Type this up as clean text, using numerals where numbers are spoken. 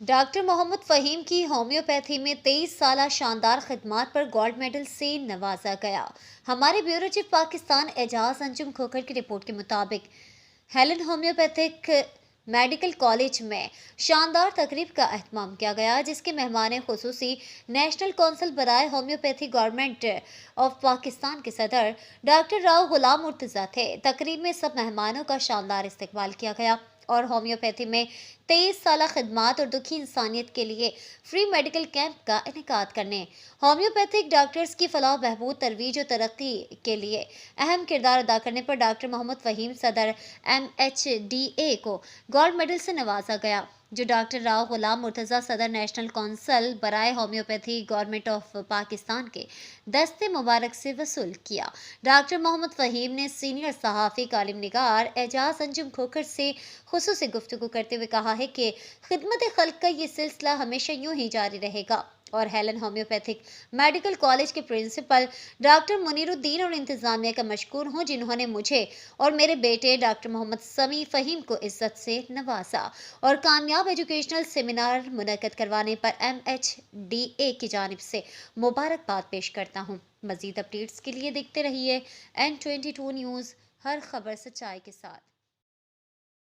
Doctor Mohammad Faheem की homeopathy में 23 साल शानदार खिदमात पर गोल्ड मेडल से नवाजा गया। हमारे ब्यूरो चीफ पाकिस्तान एजाज अंजुम खोखर की रिपोर्ट के मुताबिक हेलन होम्योपैथिक मेडिकल कॉलेज में शानदार तकरीब का अहतमाम किया गया, जिसके मेहमान खुसूसी नेशनल कौंसिल बराए होम्योपैथी गवर्नमेंट ऑफ पाकिस्तान के सदर डॉक्टर राव गुलाम मुर्तज़ा थे। तकरीब में सब मेहमानों का शानदार इस्तकबाल किया गया और होम्योपैथी में 23 साल खिदमात और दुखी इंसानियत के लिए फ्री मेडिकल कैंप का इनेकाद करने, होम्योपैथिक डॉक्टर्स की फलाह बहबूद, तरवीज और तरक्की के लिए अहम किरदार अदा करने पर डॉक्टर मोहम्मद फ़हीम सदर MHDA को गोल्ड मेडल से नवाजा गया, जो डॉक्टर राव गुलाम मुर्तज़ा सदर नेशनल कौंसिल बराए होम्योपैथी गवर्नमेंट ऑफ पाकिस्तान के दस्ते मुबारक से वसूल किया। डॉक्टर मोहम्मद फ़हीम ने सीनियर सहाफ़ी कालिम निगार एजाज अंजुम खोखर से खुसूसी गुफ्तगू करते हुए कहा है कि खिदमत खल्क का ये सिलसिला हमेशा यूं ही जारी रहेगा और हेलन होम्योपैथिक मेडिकल कॉलेज के प्रिंसिपल डॉक्टर मुनीरुद्दीन और इंतजामिया का मशकूर हूँ, जिन्होंने मुझे और मेरे बेटे डॉक्टर मोहम्मद समी फ़हीम को इज्जत से नवाजा और कामयाब एजुकेशनल सेमिनार मुनक्कद करवाने पर MHDA की जानिब से मुबारकबाद पेश करता हूँ। मज़ीद अपडेट्स के लिए देखते रहिए N22 न्यूज़, हर खबर सच्चाई के साथ।